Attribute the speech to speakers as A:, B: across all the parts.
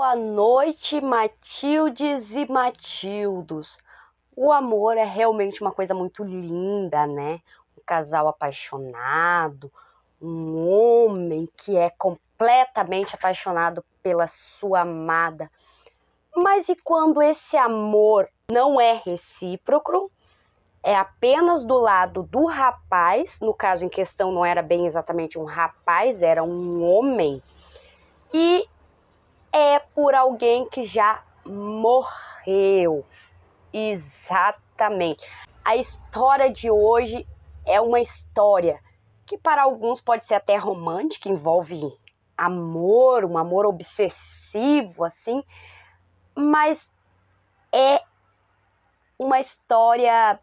A: Boa noite, Matildes e Matildos. O amor é realmente uma coisa muito linda, né? Um casal apaixonado, um homem que é completamente apaixonado pela sua amada. Mas e quando esse amor não é recíproco? É apenas do lado do rapaz, no caso em questão não era bem exatamente um rapaz, era um homem, e é por alguém que já morreu. Exatamente. A história de hoje é uma história que para alguns pode ser até romântica, envolve amor, um amor obsessivo, assim, mas é uma história,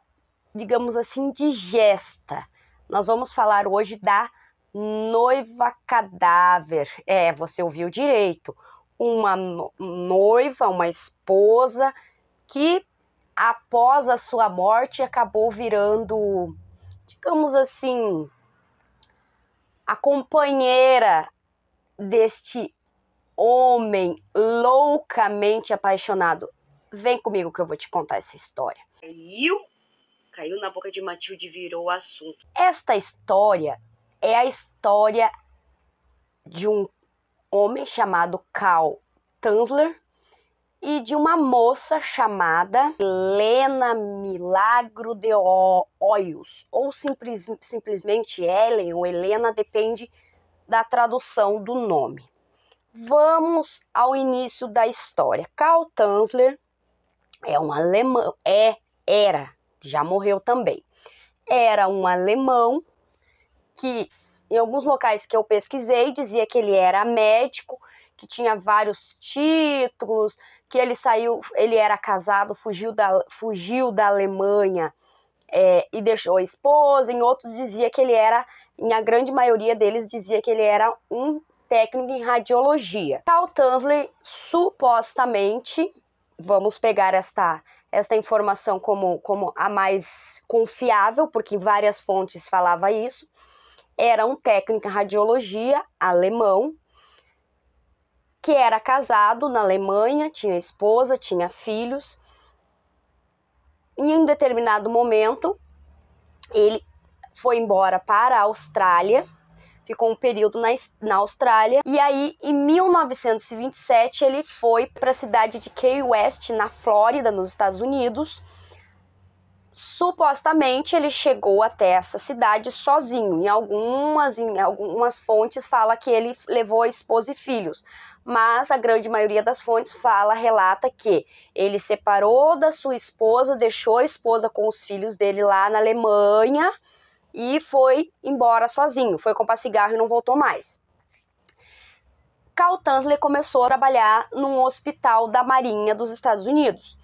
A: digamos assim, de gesta. Nós vamos falar hoje da noiva cadáver. Você ouviu direito. Uma noiva, uma esposa que após a sua morte acabou virando, digamos assim, a companheira deste homem loucamente apaixonado. Vem comigo que eu vou te contar essa história. Caiu na boca de Matilde e virou o assunto. Esta história é a história de um homem chamado Carl Tanzler e de uma moça chamada Helena Milagro de Hoyos, ou simplesmente Ellen ou Helena, depende da tradução do nome. Vamos ao início da história. Carl Tanzler é um alemão, já morreu também. Era um alemão que, em alguns locais que eu pesquisei, dizia que ele era médico, que tinha vários títulos, que ele era casado, fugiu da Alemanha e deixou a esposa. Em outros dizia que ele era, a grande maioria deles dizia que ele era um técnico em radiologia. Carl Tanzler, supostamente, vamos pegar esta informação como a mais confiável, porque várias fontes falavam isso, era um técnico em radiologia alemão, que era casado na Alemanha, tinha esposa, tinha filhos. E em um determinado momento, ele foi embora para a Austrália, ficou um período na Austrália, e aí em 1927 ele foi para a cidade de Key West, na Flórida, nos Estados Unidos. Supostamente ele chegou até essa cidade sozinho. Em algumas fontes fala que ele levou a esposa e filhos, mas a grande maioria das fontes relata que ele separou da sua esposa, deixou a esposa com os filhos dele lá na Alemanha e foi embora sozinho, foi comprar cigarro e não voltou mais. Carl Tanzler começou a trabalhar num hospital da Marinha dos Estados Unidos.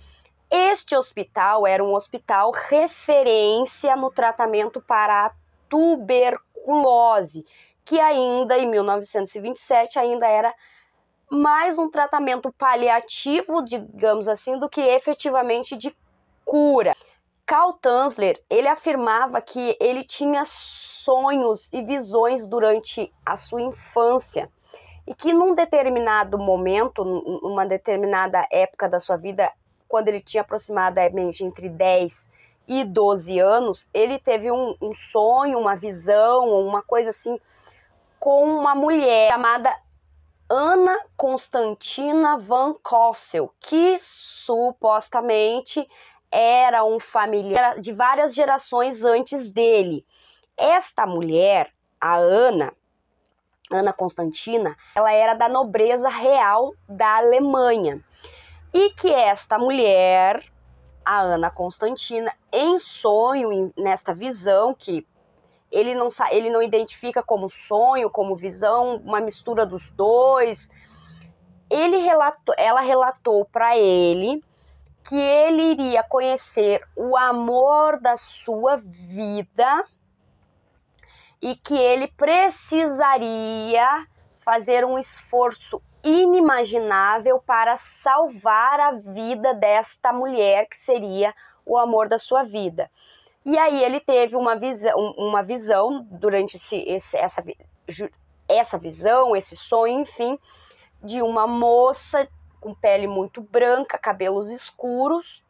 A: Este hospital era um hospital referência no tratamento para a tuberculose, que ainda em 1927 ainda era mais um tratamento paliativo, digamos assim, do que efetivamente de cura. Carl Tanzler, ele afirmava que ele tinha sonhos e visões durante a sua infância e que num determinado momento, numa determinada época da sua vida, quando ele tinha aproximadamente entre 10 e 12 anos, ele teve um sonho, uma visão, uma coisa assim, com uma mulher chamada Ana Constantina van Cossel, que supostamente era um familiar de várias gerações antes dele. Esta mulher, a Ana Constantina, ela era da nobreza real da Alemanha. E que esta mulher, a Ana Constantina, em sonho, nesta visão, que ele não identifica como sonho, como visão, uma mistura dos dois, ela relatou para ele que ele iria conhecer o amor da sua vida e que ele precisaria fazer um esforço inimaginável para salvar a vida desta mulher, que seria o amor da sua vida. E aí ele teve uma visão durante essa visão, esse sonho, enfim, de uma moça com pele muito branca, cabelos escuros,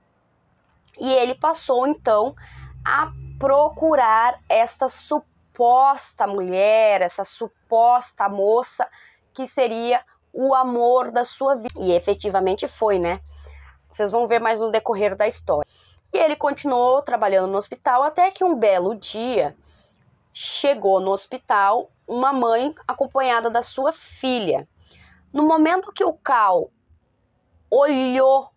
A: e ele passou então a procurar esta suposta mulher, essa suposta moça que seria o amor da sua vida. E efetivamente foi, né? Vocês vão ver mais no decorrer da história. E ele continuou trabalhando no hospital até que um belo dia chegou no hospital uma mãe acompanhada da sua filha. No momento que o Cal olhou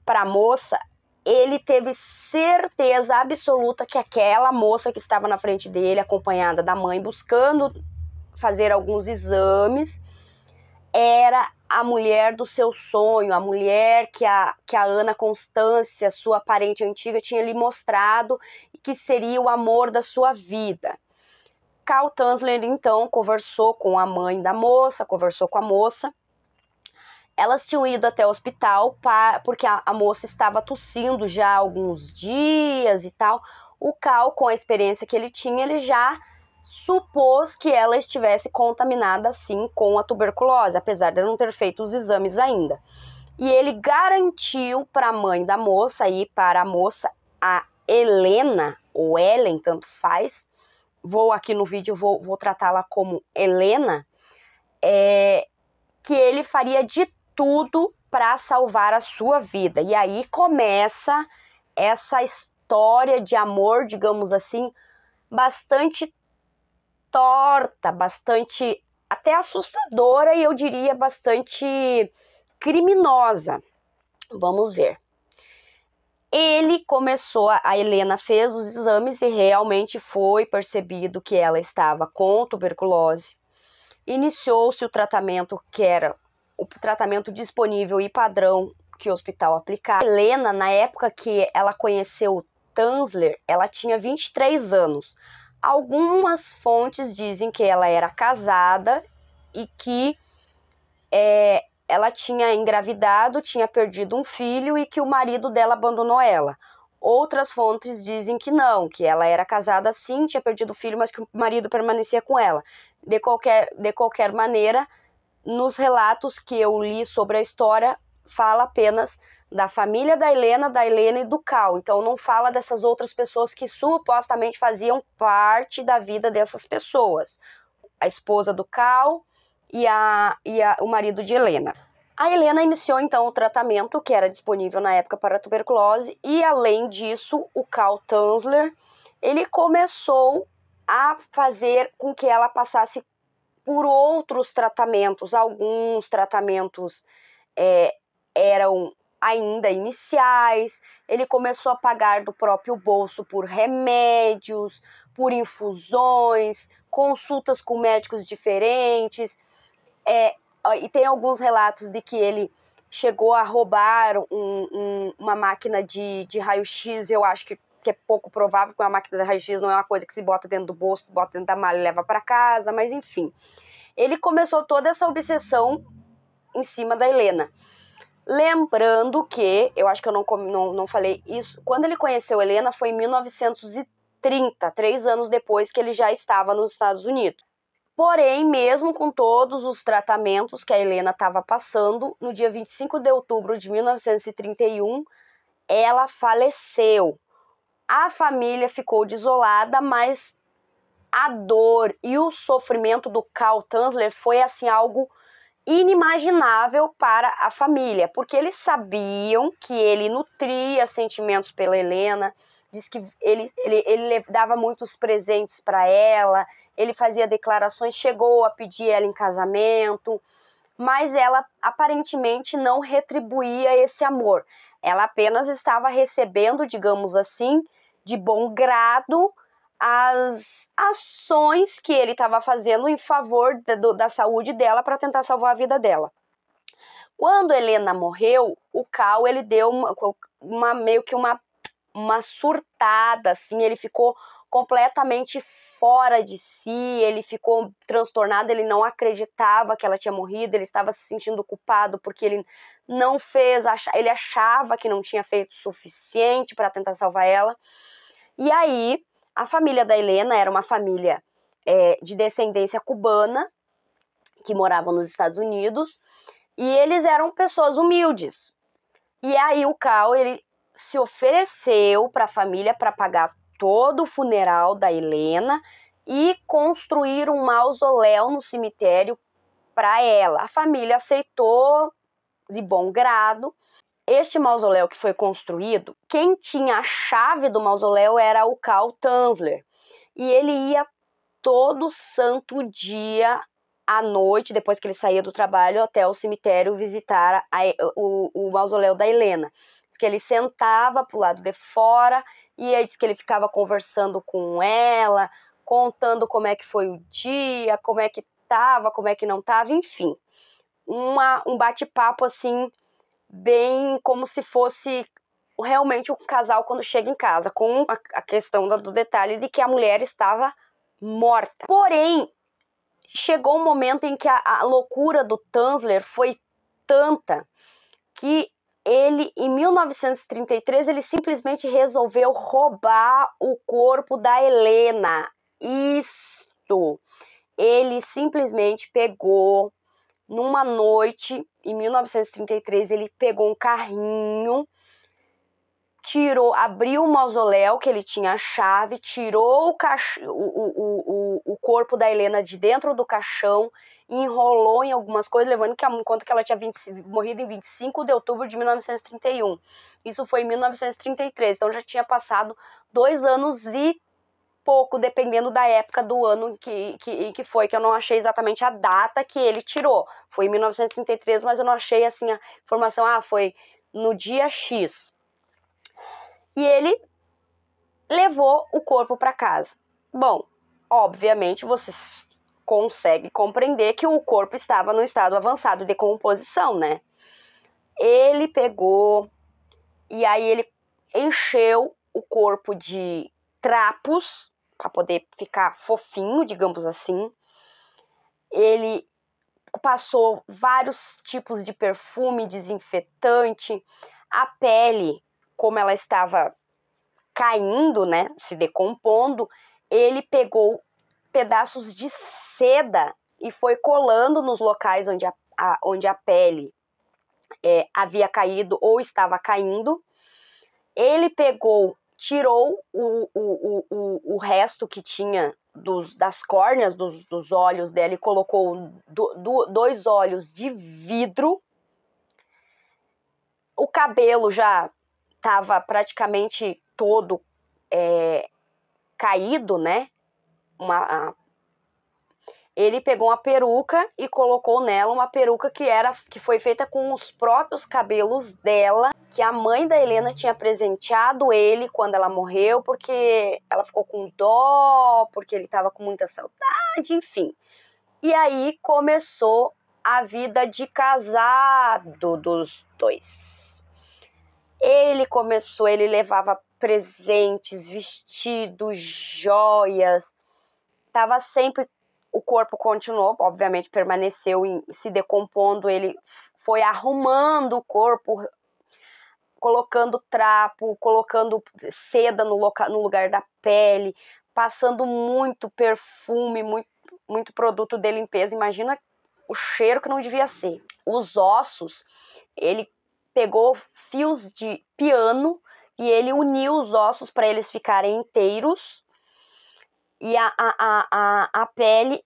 A: para a moça, ele teve certeza absoluta que aquela moça que estava na frente dele, acompanhada da mãe, buscando fazer alguns exames, era a mulher do seu sonho, a mulher que a Ana Constância, sua parente antiga, tinha lhe mostrado e que seria o amor da sua vida. Cal Tanzler, então, conversou com a mãe da moça, conversou com a moça. Elas tinham ido até o hospital porque a moça estava tossindo já há alguns dias e tal. O Cal, com a experiência que ele tinha, ele já supôs que ela estivesse contaminada, sim, com a tuberculose, apesar de não ter feito os exames ainda. E ele garantiu para a mãe da moça e para a moça, a Helena, ou Ellen, tanto faz, aqui no vídeo, vou tratá-la como Helena, que ele faria de tudo para salvar a sua vida. E aí começa essa história de amor, digamos assim, bastante torta, bastante até assustadora e eu diria bastante criminosa. Vamos ver. A Helena fez os exames e realmente foi percebido que ela estava com tuberculose. Iniciou-se o tratamento que era o tratamento disponível e padrão que o hospital aplicava. A Helena, na época que ela conheceu o Tanzler, ela tinha 23 anos. Algumas fontes dizem que ela era casada e que ela tinha engravidado, tinha perdido um filho e que o marido dela abandonou ela. Outras fontes dizem que não, que ela era casada sim, tinha perdido o filho, mas que o marido permanecia com ela. De qualquer maneira, nos relatos que eu li sobre a história, fala apenas da família da Helena e do Cal. Então não fala dessas outras pessoas que supostamente faziam parte da vida dessas pessoas. A esposa do Cal e o marido de Helena. A Helena iniciou então o tratamento que era disponível na época para a tuberculose e além disso, o Cal Tanzler, ele começou a fazer com que ela passasse por outros tratamentos. Alguns tratamentos eram ainda iniciais, ele começou a pagar do próprio bolso por remédios, por infusões, consultas com médicos diferentes, e tem alguns relatos de que ele chegou a roubar uma máquina de raio-x. Eu acho que é pouco provável, porque uma máquina de raio-x não é uma coisa que se bota dentro do bolso, se bota dentro da mala e leva para casa, mas enfim. Ele começou toda essa obsessão em cima da Helena. Lembrando que, eu acho que eu não falei isso, quando ele conheceu a Helena foi em 1930, 3 anos depois que ele já estava nos Estados Unidos. Porém, mesmo com todos os tratamentos que a Helena estava passando, no dia 25 de outubro de 1931, ela faleceu. A família ficou desolada, mas a dor e o sofrimento do Cal Tanzler foi assim algo inimaginável para a família, porque eles sabiam que ele nutria sentimentos pela Helena, diz que ele dava muitos presentes para ela, ele fazia declarações, chegou a pedir ela em casamento, mas ela aparentemente não retribuía esse amor. Ela apenas estava recebendo, digamos assim, de bom grado as ações que ele estava fazendo em favor da saúde dela para tentar salvar a vida dela. Quando Helena morreu, o Cal ele deu meio que uma surtada, assim, ele ficou completamente fora de si, ele ficou transtornado, ele não acreditava que ela tinha morrido, ele estava se sentindo culpado porque ele não fez, ele achava que não tinha feito o suficiente para tentar salvar ela. E aí, a família da Helena era uma família de descendência cubana, que morava nos Estados Unidos, E eles eram pessoas humildes. E aí o Cal, ele se ofereceu para a família para pagar todo o funeral da Helena e construir um mausoléu no cemitério para ela. A família aceitou de bom grado. Este mausoléu que foi construído, quem tinha a chave do mausoléu era o Cal Tanzler. E ele ia todo santo dia à noite, depois que ele saía do trabalho, até o cemitério visitar o mausoléu da Helena. Diz que ele sentava pro lado de fora e aí diz que ele ficava conversando com ela, contando como é que foi o dia, como é que tava, como é que não tava, enfim. Um bate-papo assim, bem como se fosse realmente um casal quando chega em casa, com a questão do detalhe de que a mulher estava morta. Porém, chegou um momento em que a loucura do Tanzler foi tanta que ele, em 1933, ele simplesmente resolveu roubar o corpo da Helena. Isto, ele simplesmente pegou, numa noite, em 1933, ele pegou um carrinho, abriu o mausoléu, que ele tinha a chave, tirou o corpo da Helena de dentro do caixão, enrolou em algumas coisas, levando em conta que ela tinha morrido em 25 de outubro de 1931. Isso foi em 1933, então já tinha passado 2 anos e pouco, dependendo da época do ano que foi, que eu não achei exatamente a data que ele tirou. Foi em 1933, mas eu não achei assim a informação, foi no dia X. E ele levou o corpo para casa. Bom, obviamente vocês conseguem compreender que o corpo estava no estado avançado de decomposição, né? Ele pegou e aí ele encheu o corpo de trapos para poder ficar fofinho, digamos assim. Ele passou vários tipos de perfume, desinfetante. A pele, como ela estava caindo, né, se decompondo, ele pegou pedaços de seda e foi colando nos locais onde a pele havia caído ou estava caindo. Ele tirou o resto que tinha das córneas dos olhos dela e colocou 2 olhos de vidro. O cabelo já estava praticamente todo caído, né? Ele pegou uma peruca e colocou nela uma peruca que foi feita com os próprios cabelos dela, que a mãe da Helena tinha presenteado ele quando ela morreu, porque ela ficou com dó, porque ele estava com muita saudade, enfim. E aí começou a vida de casado dos dois. Ele levava presentes, vestidos, joias, estava sempre. O corpo continuou, obviamente permaneceu se decompondo, ele foi arrumando o corpo, colocando trapo, colocando seda no lugar da pele, passando muito perfume, muito produto de limpeza. Imagina o cheiro que não devia ser. Os ossos, ele pegou fios de piano e ele uniu os ossos para eles ficarem inteiros. E a pele,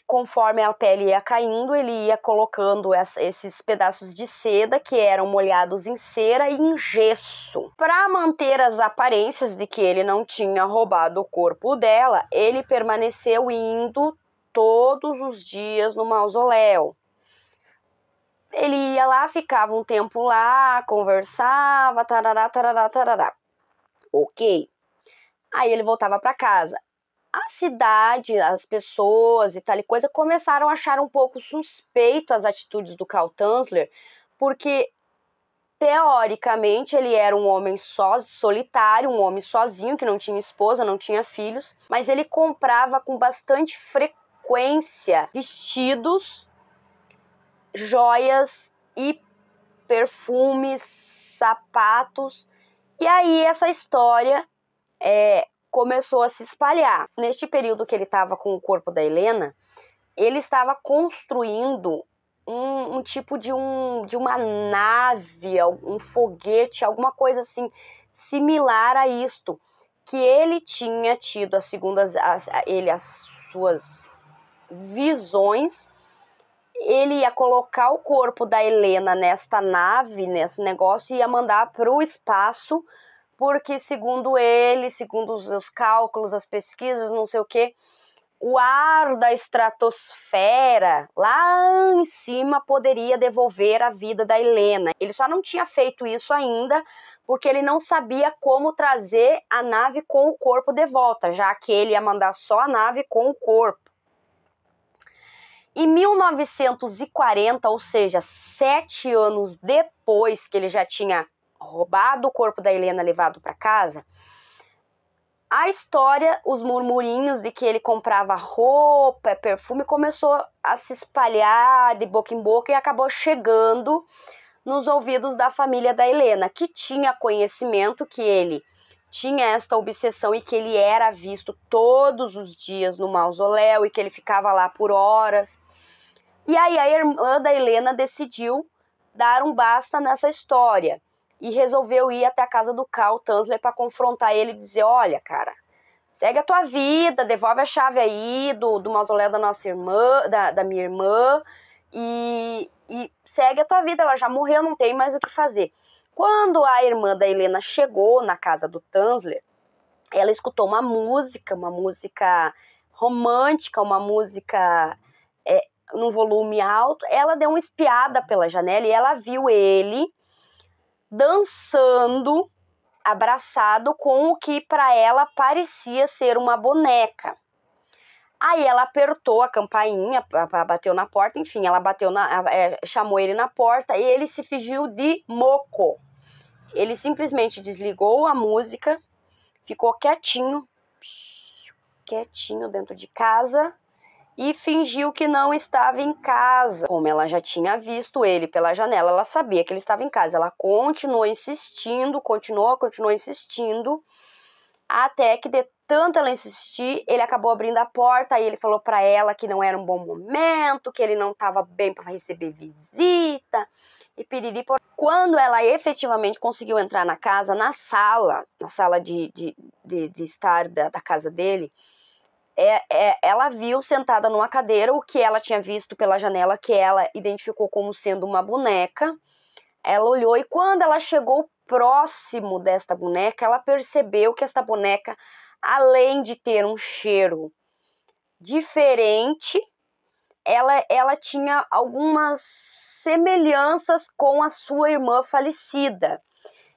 A: conforme a pele ia caindo, ele ia colocando esses pedaços de seda que eram molhados em cera e em gesso. Para manter as aparências de que ele não tinha roubado o corpo dela, ele permaneceu indo todos os dias no mausoléu. Ele ia lá, ficava um tempo lá, conversava, tarará, tarará, tarará. Ok. Aí ele voltava para casa. A cidade, as pessoas e tal e coisa começaram a achar um pouco suspeito as atitudes do Cal Tanzler, porque teoricamente ele era um homem solitário, um homem sozinho, que não tinha esposa, não tinha filhos, mas ele comprava com bastante frequência vestidos, joias e perfumes, sapatos. E aí essa história começou a se espalhar. Neste período que ele estava com o corpo da Helena, ele estava construindo um tipo de uma nave, um foguete, alguma coisa assim similar a isto, que ele tinha tido, as suas visões. Ele ia colocar o corpo da Helena nesta nave, nesse negócio, e ia mandar para o espaço, porque segundo ele, segundo os cálculos, as pesquisas, não sei o que, o ar da estratosfera lá em cima poderia devolver a vida da Helena. Ele só não tinha feito isso ainda porque ele não sabia como trazer a nave com o corpo de volta, já que ele ia mandar só a nave com o corpo. Em 1940, ou seja, 7 anos depois que ele já tinha roubado o corpo da Helena, levado para casa, a história, os murmurinhos de que ele comprava roupa, perfume, começou a se espalhar de boca em boca e acabou chegando nos ouvidos da família da Helena, que tinha conhecimento que ele tinha esta obsessão e que ele era visto todos os dias no mausoléu e que ele ficava lá por horas. E aí a irmã da Helena decidiu dar um basta nessa história e resolveu ir até a casa do Carl Tanzler para confrontar ele e dizer: olha, cara, segue a tua vida, devolve a chave aí do mausoléu da nossa irmã, da minha irmã, e segue a tua vida, ela já morreu, não tem mais o que fazer. Quando a irmã da Helena chegou na casa do Tanzler, ela escutou uma música romântica, uma música num volume alto. Ela deu uma espiada pela janela e ela viu ele dançando, abraçado com o que para ela parecia ser uma boneca. Aí ela apertou a campainha, bateu na porta, enfim, ela chamou ele na porta e ele se fingiu de moco. Ele simplesmente desligou a música, ficou quietinho dentro de casa e fingiu que não estava em casa. Como ela já tinha visto ele pela janela, ela sabia que ele estava em casa. Ela continuou insistindo, continuou insistindo, até que de tanto ela insistir, ele acabou abrindo a porta. Aí ele falou para ela que não era um bom momento, que ele não estava bem para receber visita e piriri. Quando ela efetivamente conseguiu entrar na casa, na sala de estar da casa dele, ela viu sentada numa cadeira o que ela tinha visto pela janela, que ela identificou como sendo uma boneca. Ela olhou e quando ela chegou próximo desta boneca, ela percebeu que esta boneca, além de ter um cheiro diferente, ela tinha algumas semelhanças com a sua irmã falecida.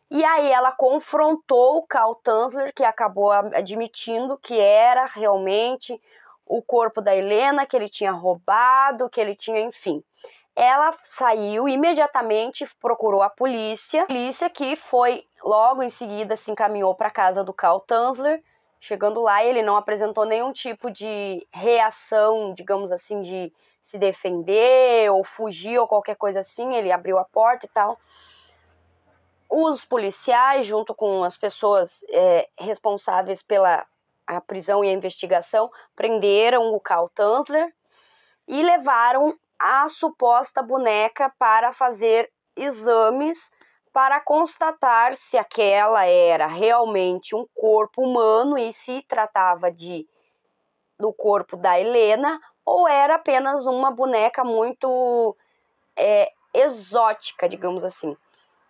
A: E aí ela confrontou o Carl Tanzler, que acabou admitindo que era realmente o corpo da Helena, que ele tinha roubado, que ele tinha, enfim. Ela saiu imediatamente, procurou a polícia que foi logo em seguida se encaminhou para a casa do Carl Tanzler. Chegando lá, ele não apresentou nenhum tipo de reação, digamos assim, de se defender ou fugir ou qualquer coisa assim. Ele abriu a porta e tal. Os policiais, junto com as pessoas responsáveis pela a prisão e a investigação, prenderam o Carl Tanzler e levaram a suposta boneca para fazer exames para constatar se aquela era realmente um corpo humano e se tratava do corpo da Helena ou era apenas uma boneca muito exótica, digamos assim.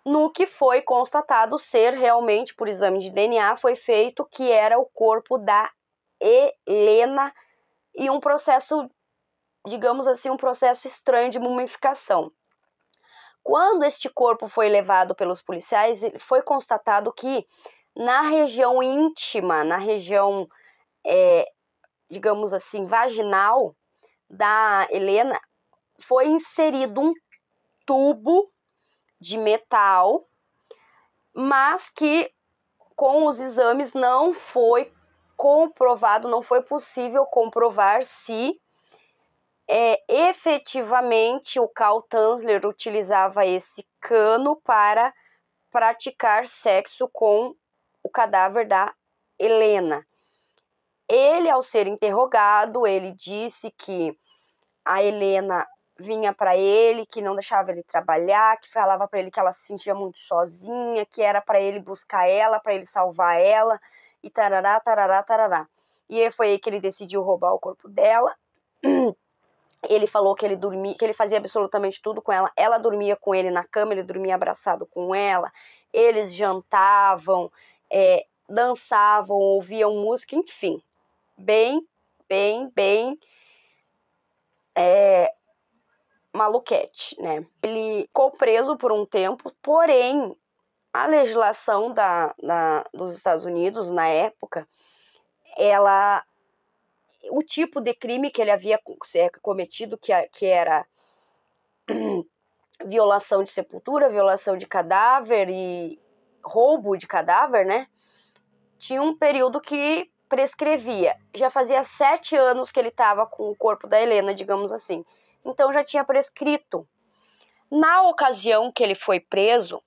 A: No que foi constatado ser realmente, por exame de DNA, foi feito que era o corpo da Helena e um processo, digamos assim, um processo estranho de mumificação. Quando este corpo foi levado pelos policiais, foi constatado que na região íntima, na região, digamos assim, vaginal da Helena, foi inserido um tubo de metal, mas que com os exames não foi comprovado, não foi possível comprovar se efetivamente o Carl Tanzler utilizava esse cano para praticar sexo com o cadáver da Helena. Ele, ao ser interrogado, ele disse que a Helena vinha para ele, que não deixava ele trabalhar, que falava para ele que ela se sentia muito sozinha, que era para ele buscar ela, para ele salvar ela, e tarará, tarará, tarará. E foi aí que ele decidiu roubar o corpo dela. Ele falou que ele dormia, que ele fazia absolutamente tudo com ela. Ela dormia com ele na cama, ele dormia abraçado com ela. Eles jantavam, dançavam, ouviam música, enfim. Bem maluquete, né? Ele ficou preso por um tempo, porém, a legislação dos Estados Unidos, na época, o tipo de crime que ele havia cometido, que era violação de sepultura, violação de cadáver e roubo de cadáver, né? Tinha um período que prescrevia. Já fazia 7 anos que ele estava com o corpo da Helena, digamos assim. Então já tinha prescrito. Na ocasião que ele foi preso,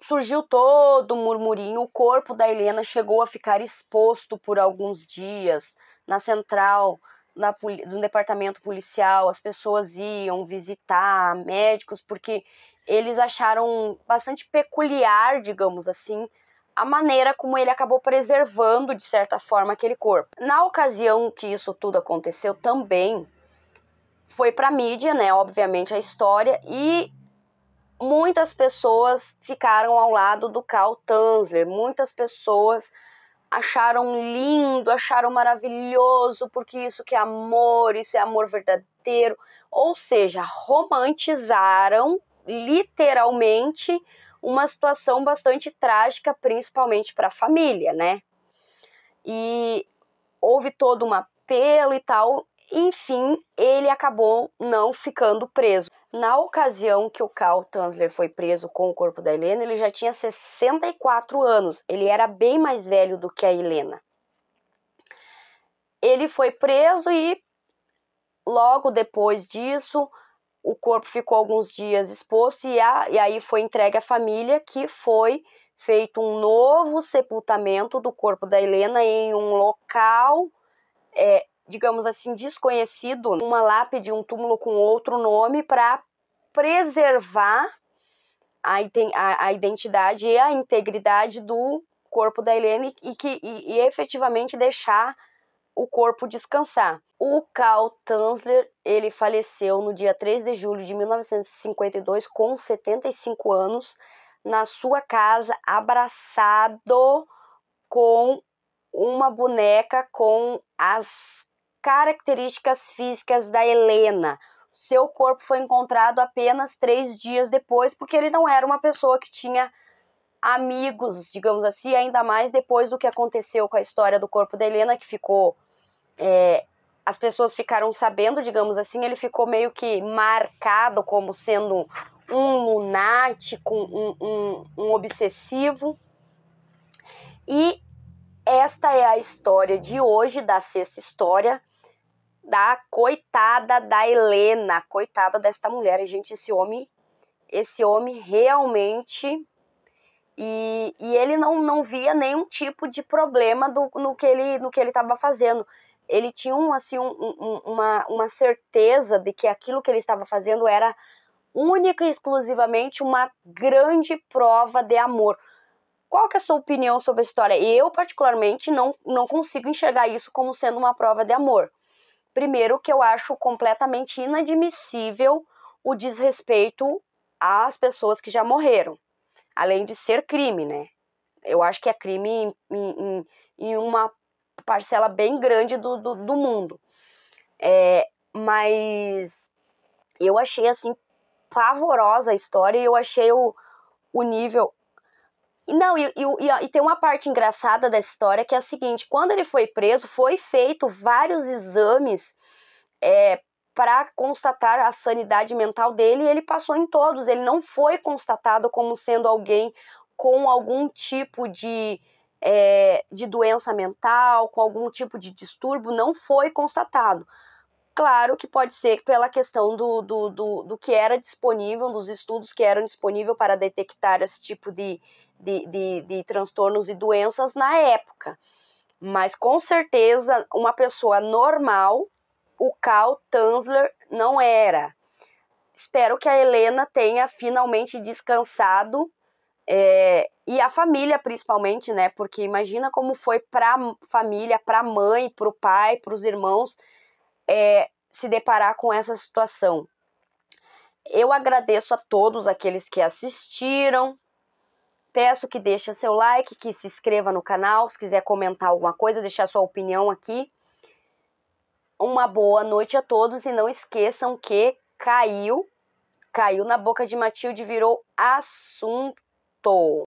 A: surgiu todo um murmurinho. O corpo da Helena chegou a ficar exposto por alguns dias na central, no departamento policial. As pessoas iam visitar médicos porque eles acharam bastante peculiar, digamos assim, a maneira como ele acabou preservando, de certa forma, aquele corpo. Na ocasião que isso tudo aconteceu também, foi para a mídia, né, obviamente, a história, e muitas pessoas ficaram ao lado do Carl Tanzler, muitas pessoas acharam lindo, acharam maravilhoso, porque isso que é amor, isso é amor verdadeiro, ou seja, romantizaram literalmente uma situação bastante trágica, principalmente para a família, né? E houve todo um apelo e tal, enfim, ele acabou não ficando preso. Na ocasião que o Carl Tanzler foi preso com o corpo da Helena, ele já tinha 64 anos. Ele era bem mais velho do que a Helena. Ele foi preso e logo depois disso, o corpo ficou alguns dias exposto e aí foi entregue à família, que foi feito um novo sepultamento do corpo da Helena em um local, digamos assim, desconhecido, uma lápide, um túmulo com outro nome, para preservar a identidade e a integridade do corpo da Helena e efetivamente deixar o corpo descansar. O Carl Tanzler, ele faleceu no dia 3 de julho de 1952, com 75 anos, na sua casa, abraçado com uma boneca com as características físicas da Helena. Seu corpo foi encontrado apenas 3 dias depois, porque ele não era uma pessoa que tinha amigos, digamos assim, ainda mais depois do que aconteceu com a história do corpo da Helena, que ficou... as pessoas ficaram sabendo, digamos assim, ele ficou meio que marcado como sendo um lunático, um obsessivo. E esta é a história de hoje, da sexta história, da coitada da Helena, coitada desta mulher. Gente, esse homem realmente... E ele não via nenhum tipo de problema no que ele estava fazendo. Ele tinha uma certeza de que aquilo que ele estava fazendo era única e exclusivamente uma grande prova de amor. Qual que é a sua opinião sobre a história? Eu, particularmente, não consigo enxergar isso como sendo uma prova de amor. Primeiro, que eu acho completamente inadmissível o desrespeito às pessoas que já morreram. Além de ser crime, né? Eu acho que é crime em uma parcela bem grande do mundo. Mas eu achei, assim, pavorosa a história, e eu achei o nível... Não, e tem uma parte engraçada dessa história, que é a seguinte: quando ele foi preso, foi feito vários exames para constatar a sanidade mental dele, e ele passou em todos. Ele não foi constatado como sendo alguém com algum tipo de doença mental, com algum tipo de distúrbio, não foi constatado. Claro que pode ser pela questão do que era disponível, dos estudos que eram disponíveis para detectar esse tipo de transtornos e doenças na época. Mas com certeza uma pessoa normal, o Karl Tanzler não era. Espero que a Helena tenha finalmente descansado, e a família principalmente, né? Porque imagina como foi para a família, para a mãe, para o pai, para os irmãos, se deparar com essa situação. Eu agradeço a todos aqueles que assistiram. Peço que deixe seu like, que se inscreva no canal, se quiser comentar alguma coisa, deixar sua opinião aqui. Uma boa noite a todos e não esqueçam que caiu na boca de Matilde, virou assunto.